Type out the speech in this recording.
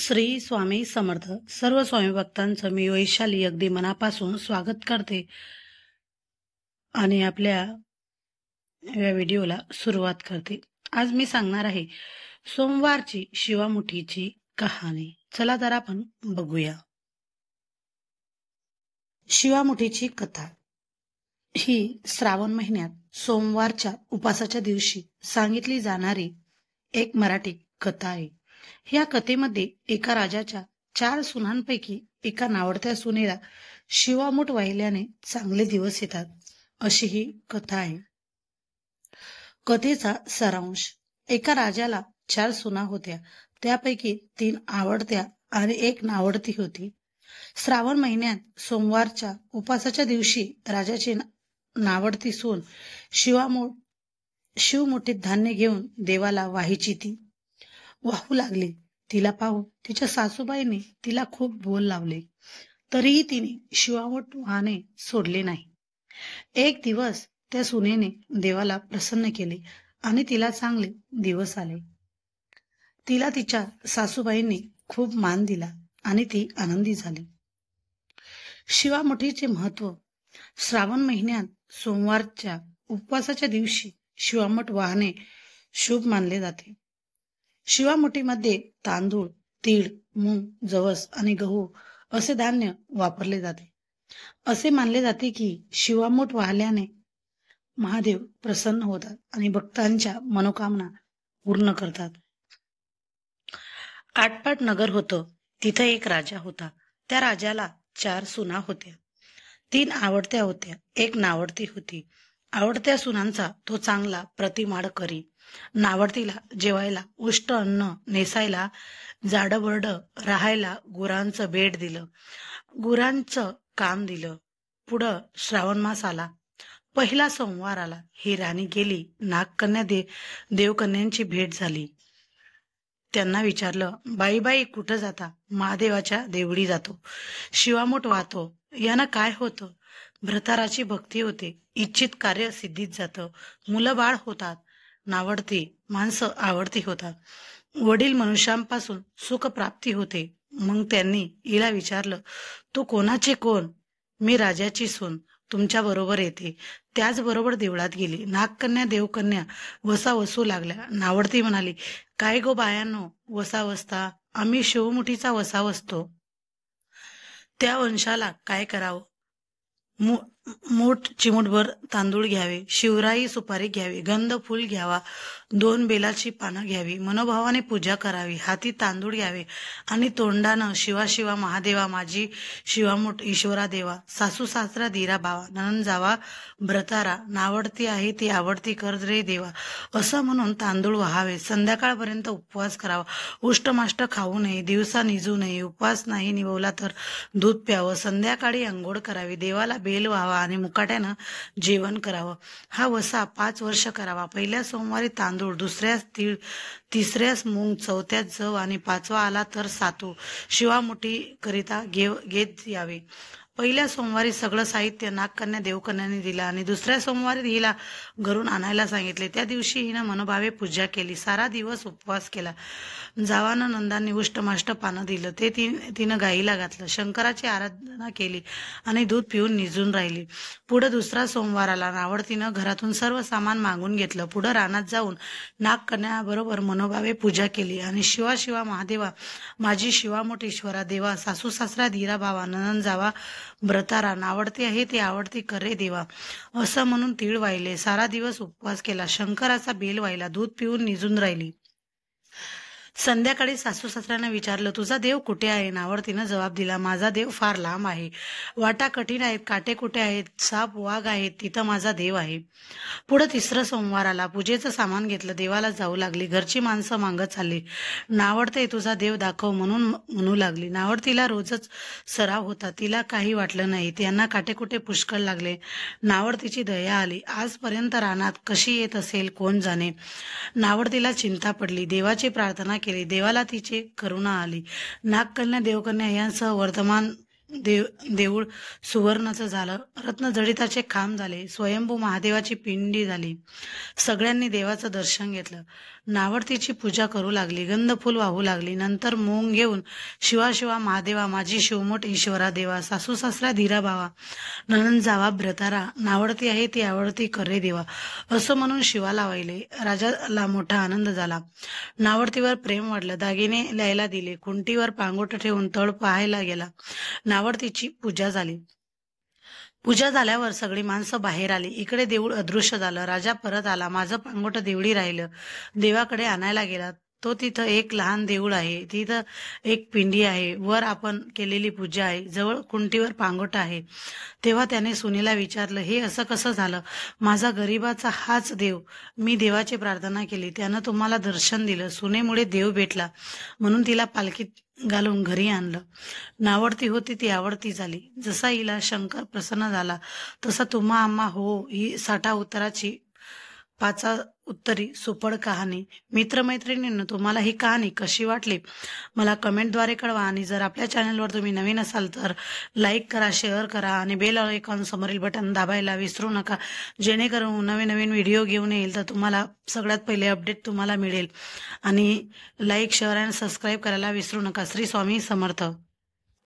श्री स्वामी समर्थ. सर्व स्वामी भक्तांचं मी वैशाली अगदी मनापासून स्वागत करते आणि आपल्या या व्हिडिओला सुरुवात करते. आज मी सांगणार आहे सोमवारची शिवामुठीची कहाणी. चला तर आपण बघूया. शिवामुठीची कथा ही श्रावण महिन्यात सोमवारच्या उपासाच्या दिवशी सांगितली जाणारी एक मराठी कथा आहे. या कथेमध्ये एका राजाच्या 4 सुनांपैकी एका नावडत्या सुनेला शिवामुठ वाहिल्याने चांगले दिवस येतात, अशी ही कथा आहे. कथेचा सारांश. एका राजाला 4 सुना होत्या. त्यापैकी 3 आवडत्या आणि 1 नावडती होती. श्रावण महिन्यात सोमवारच्या उपासाच्या दिवशी राजाची नावडती सून शिवमुठीत धान्य घेऊन देवाला वाहायची. ती वाहू लागली. तिला पाहून तिच्या सासूबाईंनी तिला खूप बोल लावले, तरीही तिने शिवामुठ वाहणे सोडले नाही. एक दिवस त्या सुनेने देवाला प्रसन्न केले आणि तिला चांगले दिवस आले. तिला तिच्या सासूबाईंनी खूप मान दिला आणि ती आनंदी झाली. शिवामुठीचे महत्व. श्रावण महिन्यात सोमवारच्या उपवासाच्या दिवशी शिवामुठ वाहणे शुभ मानले जाते. शिवामुठीमध्ये तांदूळ, तीळ, मूग, जवस आणि गहू असे धान्य वापरले जाते. असे मानले जाते की शिवामुठ वाहल्याने महादेव प्रसन्न होतात आणि भक्तांच्या मनोकामना पूर्ण करतात. आटपाट नगर होतं. तिथे एक राजा होता. त्या राजाला 4 सुना होत्या. 3 आवडत्या होत्या, 1 नावडती होती. आवडत्या सुनांचा तो चांगला प्रतिमाड करी. नावडतीला जेवायला उष्ट अन्न, नेसायला जाडबरड, राहायला गुरांचं बेड दिलं. गुरांचं काम दिलं. पुढं श्रावण मास आला. पहिला सोमवार आला. ही राणी गेली. नागकन्या देवकन्यांची भेट झाली. त्यांना विचारलं, बाई कुठं जाता? महादेवाच्या देवळी जातो, शिवामुठ वाहतो. यानं काय होतं? भ्रताराची भक्ती होते. इच्छित कार्य सिद्धीत जातं. मुलं बाळ होतात. नावडती माणसं आवडती होतात. वडील मनुष्यांपासून सुख प्राप्ती होते. मग त्यांनी हिला विचारलं, तू कोणाचे कोण? मी राजाची सून, तुमच्या बरोबर येते. त्याचबरोबर देवळात गेली. नागकन्या देवकन्या वसा वसू लागल्या. नावडती म्हणाली, काय गो बायांनो, वसा वसता? आम्ही शिवमुठीचा वसा वसतो. त्या वंशाला काय करावं? मूठ चिमुटभर तांदूळ घ्यावे, शिवराई सुपारी घ्यावी, गंध फूल घ्यावा, 2 बेलाची पानं घ्यावी, मनोभावाने पूजा करावी, हाती तांदूळ घ्यावे आणि तोंडानं शिवा शिवा महादेवा, माझी शिवामुठ ईश्वरा देवा, सासू सासरा धीरा भावा, नणंद जावा भ्रतारा, नावडती आहे ती आवडती कर रे देवा, असं म्हणून तांदूळ व्हावे. संध्याकाळपर्यंत उपवास करावा. उष्टमाष्ट खाऊ नये, दिवसा निजू नये. उपवास नाही निभवला तर दूध प्यावं. संध्याकाळी अंघोळ करावी. देवाला बेल व्हावा आणि मुकाट्यानं जेवण करावं. हा वसा 5 वर्ष करावा. पहिल्या सोमवारी तांदूळ, दुसऱ्यास तीळ, तिसऱ्यास मूग, चौथ्यास जव आणि 5वा आला तर सातू शिवामुठी करिता घेत यावे. पहिल्या सोमवारी सगळं साहित्य नागकन्या देवकन्याने दिलं आणि दुसऱ्या सोमवारी हिला घरून आणायला सांगितले. त्या दिवशी हिनं मनोभावे पूजा केली. सारा दिवस उपवास केला. जावानं नंदांनी उष्टमाष्ट पानं दिलं. ते तिनं गाईला घातलं. शंकराची आराधना केली आणि दूध पिऊन निजून राहिली. पुढं दुसरा सोमवार आला. नावडतीनं घरातून सर्व सामान मागून घेतलं. पुढं रानात जाऊन नागकन्याबरोबर मनोभावे पूजा केली आणि शिवा शिवा महादेवा, माझी शिवामुठ ईश्वरा देवा, सासू सासरा धीरा भावा, नणंद जावा भ्रतारा, नावडती आहे ती आवडती करे देवा, असं म्हणून तीळ वाहिले. सारा दिवस उपवास केला. शंकराचा बेल वाहिला. दूध पिऊन निजून राहिली. संध्याकाळी सासू सासऱ्यांना विचारलं, तुझा देव कुठे आहे? नावडतीनं जबाब दिला, माझा देव फार लांब आहे. वाटा कठीण आहेत, काटे कुठे आहेत, साप वाघ आहेत, तिथं माझा देव आहे. पुढं तिसरं सोमवार आला. पूजेचं सामान घेतलं. देवाला जाऊ लागली. घरची माणसं मागत चालली. नावडते तुझा देव दाखव म्हणून म्हणू लागली. नावडतीला रोजच सराव होता. तिला काही वाटलं नाही. त्यांना काटेकुटे पुष्कळ लागले. नावडतीची दया आली. आजपर्यंत रानात कशी येत असेल कोण जाणे. नावडतीला चिंता पडली. देवाची प्रार्थना केली. देवाला तिची करुणा आली. नागकन्या देवकन्या यांसह देऊळ सुवर्णाचं झालं, रत्नजडिताचे खांब झाले, स्वयंभू महादेवाची पिंडी झाली. सगळ्यांनी देवाचं दर्शन घेतलं. नावडतीची पूजा करू लागली, गंधफूल वाहू लागली. नंतर मूंग घेऊन शिवा शिवा महादेवा, माझी शिवमोठ ईश्वरा देवा, सासू सासरा धीरा भावा, ननंद जावा ब्रतारा, नावडती आहे ती आवडती करे देवा, असं म्हणून शिवाला वाहिले. राजाला मोठा आनंद झाला. नावडतीवर प्रेम वाढलं. दागिने ल्यायला दिले. खुंटीवर पांगोट ठेवून तळ पाहायला गेला. नावडतीची पूजा झाली. पूजा झाल्यावर सगळी माणसं बाहेर आली. इकडे देऊळ अदृश्य झालं. राजा परत आला. माझं पांगोट देवळी राहिलं. देवाकडे आणायला गेला. तो तिथं एक लहान देऊळ आहे. तिथं एक पिंडी आहे. वर आपण केलेली पूजा आहे. जवळ कुंटीवर पांगोट आहे. तेव्हा त्याने सुनेला विचारलं, हे असं कसं झालं? माझा गरिबाचा हाच देव. मी देवाची प्रार्थना केली, त्यानं तुम्हाला दर्शन दिलं. सुनेमुळे देव भेटला म्हणून तिला पालखीत घालून घरी आणलं. नावडती होती ती आवडती झाली. जसा हिला शंकर प्रसन्न झाला तसा तुम्हा आम्हा हो ही साठा उत्तराची पाचा उत्तरी सुपड कहाणी. मित्रमैत्रिणींनो, तुम्हाला ही कहाणी कशी वाटली मला कमेंटद्वारे कळवा. आणि जर आपल्या चॅनलवर तुम्ही नवीन असाल तर लाईक करा, शेअर करा आणि बेल आयकॉन समोरील बटन दाबायला विसरू नका, जेणेकरून नवीन नवीन व्हिडिओ घेऊन येईल तर तुम्हाला सगळ्यात पहिले अपडेट तुम्हाला मिळेल. आणि लाईक, शेअर आणि सबस्क्राईब करायला विसरू नका. श्री स्वामी समर्थ.